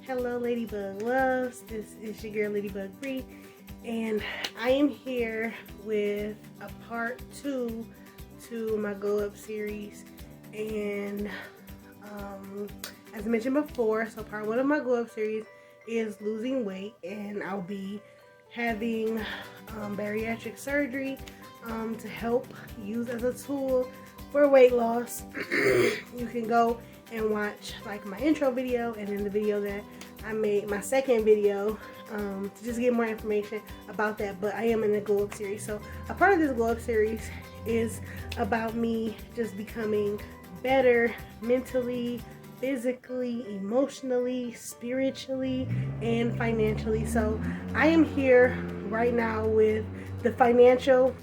Hello Ladybug Loves, this is your girl Ladybug Bree, and I am here with a part 2 to my Glow Up series. And as I mentioned before, so part 1 of my Glow Up series is losing weight, and I'll be having bariatric surgery to help use as a tool for weight loss. You can go and watch like my intro video and then the video that I made, my second video, to just get more information about that. But I am in the Glow Up series, so a part of this Glow Up series is about me just becoming better mentally, physically, emotionally, spiritually, and financially. So I am here right now with the financial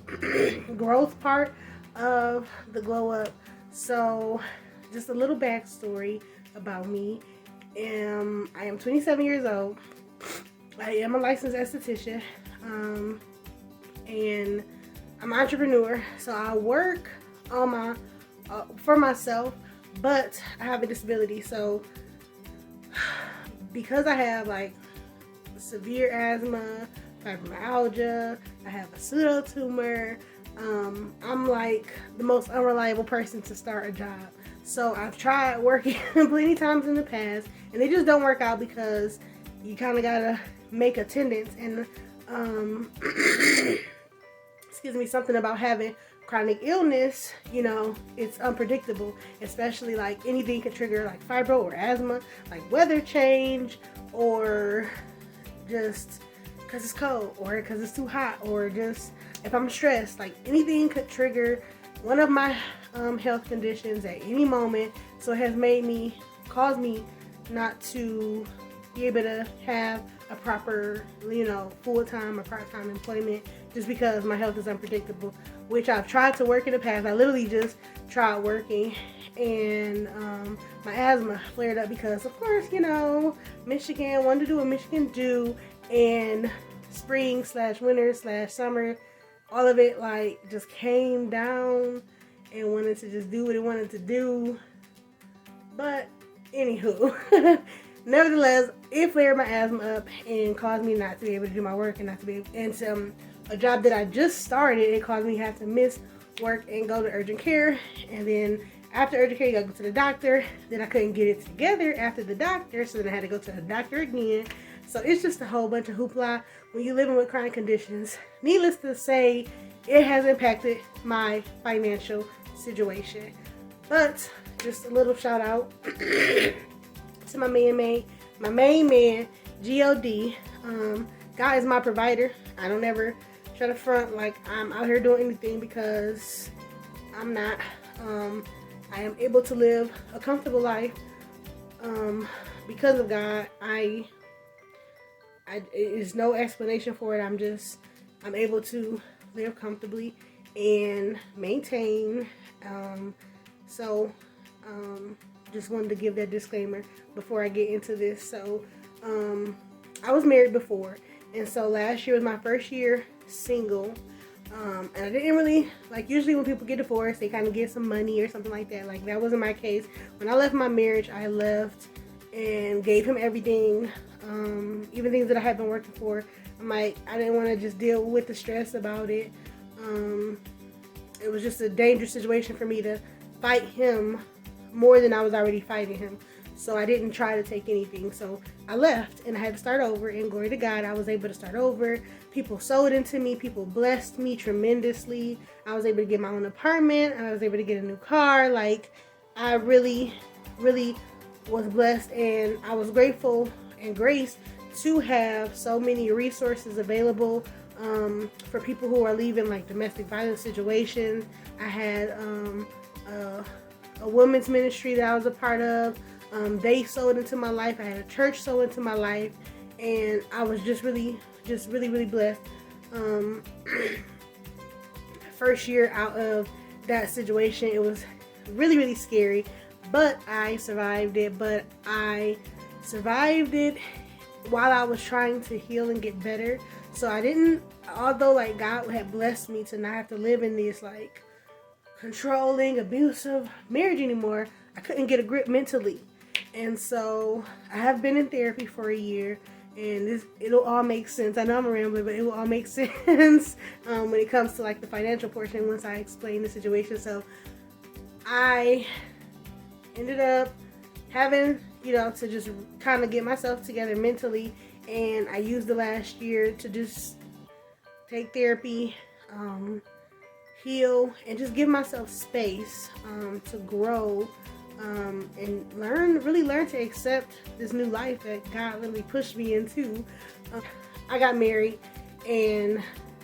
growth part of the Glow Up. So just a little backstory about me. I am 27 years old. I am a licensed esthetician, and I'm an entrepreneur. So I work on my for myself, but I have a disability. So because I have like severe asthma, fibromyalgia, I have a pseudotumor, I'm like the most unreliable person to start a job. So I've tried working plenty times in the past, and they just don't work out because you kind of gotta make attendance. And excuse me, something about having chronic illness, you know, it's unpredictable. Especially like anything can trigger like fibro or asthma, like weather change, or just because it's cold, or because it's too hot, or just if I'm stressed. Like anything could trigger one of my health conditions at any moment. So it has caused me not to be able to have a proper, you know, full-time or part-time employment, just because my health is unpredictable, which I've tried to work in the past. I literally just tried working, and my asthma flared up because, of course, you know, Michigan wanted to do what Michigan do, and spring / winter / summer, all of it like just came down and wanted to just do what it wanted to do. But anywho, nevertheless, it flared my asthma up and caused me not to be able to do my work, and not to be able, and a job that I just started, it caused me to have to miss work and go to urgent care. And then after urgent care, you gotta go to the doctor. Then I couldn't get it together after the doctor, so then I had to go to the doctor again. So it's just a whole bunch of hoopla when you're living with chronic conditions. Needless to say, it has impacted my financial situation. But just a little shout out to my main man, God. God is my provider. I don't ever try to front like I'm out here doing anything, because I'm not. I am able to live a comfortable life because of God. There's no explanation for it. I'm able to live comfortably and maintain. Just wanted to give that disclaimer before I get into this. So, I was married before, and so last year was my first year single. And I didn't really, like, usually when people get divorced, they kind of get some money or something like that. Like, that wasn't my case. When I left my marriage, I left and gave him everything, even things that I had been working for. I didn't want to just deal with the stress about it. It was just a dangerous situation for me to fight him more than I was already fighting him. So I didn't try to take anything. So I left and I had to start over, and glory to God, I was able to start over. People sold into me. People blessed me tremendously. I was able to get my own apartment. I was able to get a new car. Like, I really, really was blessed, and I was grateful and graced to have so many resources available for people who are leaving like domestic violence situations. I had a women's ministry that I was a part of. They sold into my life. I had a church sold into my life, and I was just really blessed. First year out of that situation, it was really scary, but I survived it. But I survived it while I was trying to heal and get better. So I didn't, although like God had blessed me to not have to live in this like controlling, abusive marriage anymore, I couldn't get a grip mentally. And so I have been in therapy for a year, and it'll all make sense. I know I'm a rambler, but it will all make sense when it comes to like the financial portion once I explain the situation. So I ended up having, to just kind of get myself together mentally, and I used the last year to just take therapy, heal, and just give myself space to grow, and really learn to accept this new life that God literally pushed me into. I got married and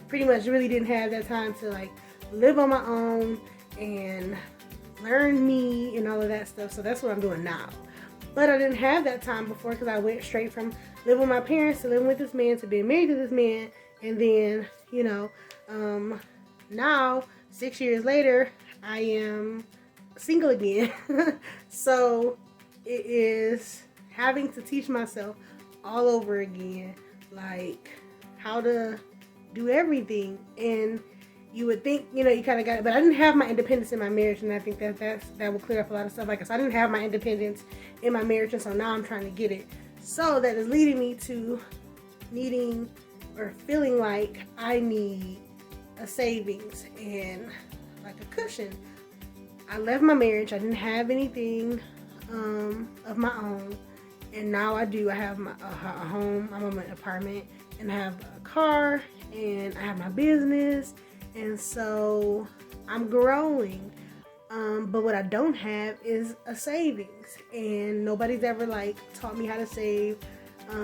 pretty much really didn't have that time to like live on my own and learn me and all of that stuff. So that's what I'm doing now. But I didn't have that time before, because I went straight from living with my parents to living with this man to being married to this man. And then, now 6 years later, I am single again. So it is having to teach myself all over again, like how to do everything. And you would think, you kind of got it, but I didn't have my independence in my marriage, and I think that will clear up a lot of stuff. Like I said, I didn't have my independence in my marriage, and so now I'm trying to get it. So that is leading me to needing or feeling like I need a savings and like a cushion. I left my marriage. I didn't have anything of my own, and now I do. I have a home. I'm in an apartment, and I have a car, and I have my business. And so I'm growing, but what I don't have is a savings, and nobody's ever like taught me how to save.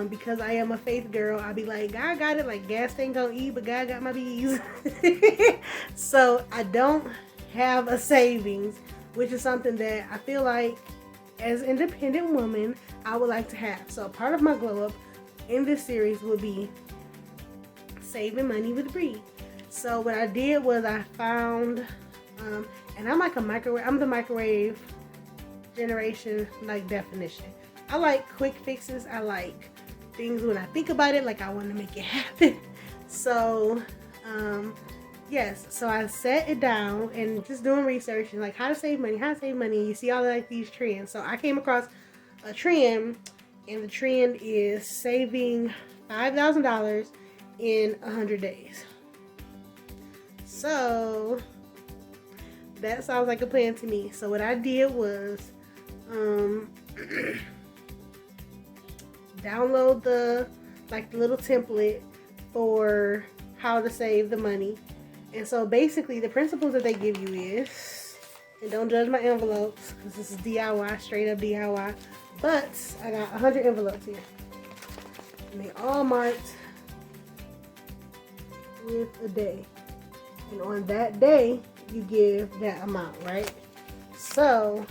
Because I am a faith girl, I'll be like, God got it, like gas ain't gonna eat, but God got my bees. So I don't have a savings, which is something that I feel like as an independent woman, I would like to have. So part of my glow up in this series will be saving money with Bree. So what I did was I found, and I'm like I'm the microwave generation, like definition. I like quick fixes. I like things when I think about it, like I want to make it happen. So, yes. So I sat it down and just doing research and like how to save money. You see all like these trends. So I came across a trend, and the trend is saving $5,000 in 100 days. So that sounds like a plan to me. So what I did was download the little template for how to save the money. And so basically the principles that they give you is, and don't judge my envelopes because this is DIY, straight up DIY, but I got 100 envelopes here, and they all marked with a day. And on that day, you give that amount, right? So,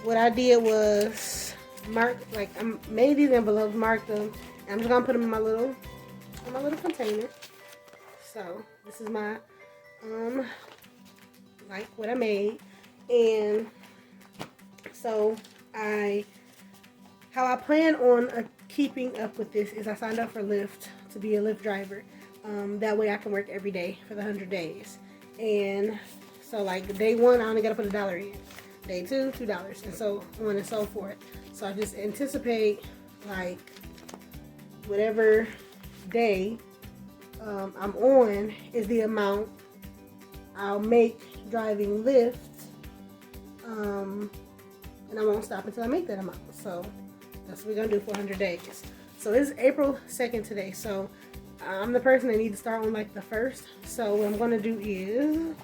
what I did was I made these envelopes, marked them, and I'm just gonna put them in my little container. So this is my what I made, and so how I plan on keeping up with this is I signed up for Lyft to be a Lyft driver. That way I can work every day for the 100 days. And so like day one, I only gotta put $1 in. Day two, $2, and so on and so forth. So I just anticipate like whatever day I'm on is the amount I'll make driving Lyft, and I won't stop until I make that amount. So that's what we're gonna do for 100 days. So it's April 2nd today. So I'm the person that needs to start on like the 1st. So what I'm gonna do is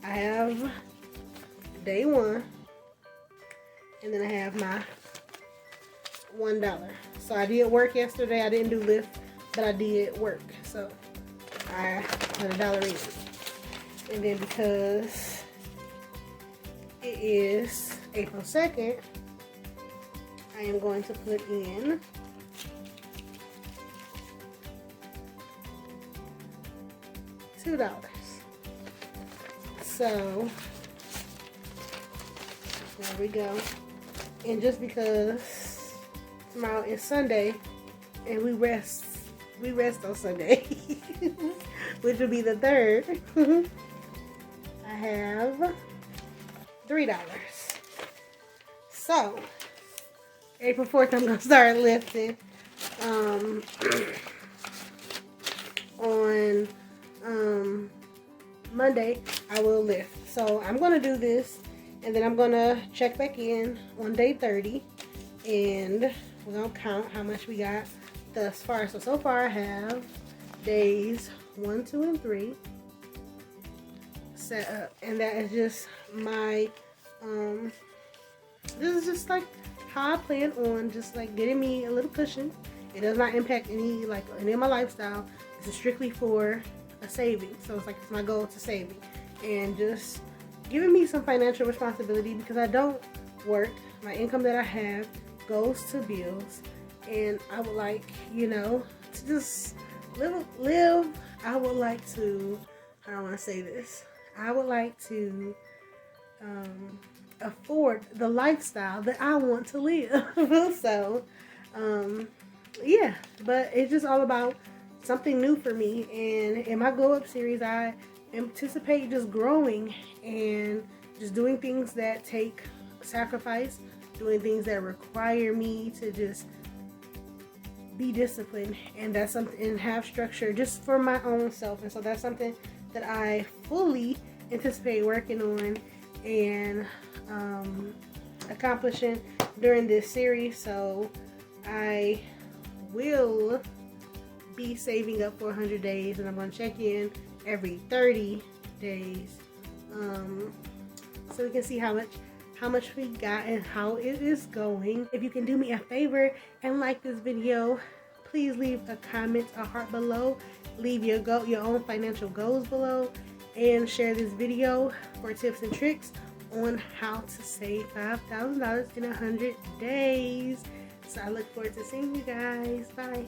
I have day one, and then I have my $1. So I did work yesterday. I didn't do Lyft, but I did work. So I put $1 in. And then because it is April 2nd, I am going to put in $2. So there we go. And just because tomorrow is Sunday and we rest on Sunday, which will be the 3rd, I have $3. So April 4th, I'm gonna start lifting. On Monday, I will lift. So I'm gonna do this, and then I'm gonna check back in on day 30, and we're gonna count how much we got thus far. So far I have days 1, 2, and 3 set up, and that is just my this is just like how I plan on just like getting me a little cushion. It does not impact any of my lifestyle. This is strictly for a saving. So it's like it's my goal to saving and just giving me some financial responsibility, because I don't work. My income that I have goes to bills, and I would like, you know, to just live. I would like to, I don't want to say this, I would like to afford the lifestyle that I want to live. So yeah, but it's just all about something new for me. And in my Glow Up series, I anticipate just growing and just doing things that take sacrifice, doing things that require me to just be disciplined, and that's something, and have structure just for my own self. And so that's something that I fully anticipate working on and accomplishing during this series. So I will be saving up for 100 days, and I'm going to check in every 30 days so we can see how much we got and how it is going. If you can do me a favor and like this video, please leave a comment, a heart below, leave your own financial goals below, and share this video for tips and tricks on how to save $5,000 in 100 days. So I look forward to seeing you guys. Bye.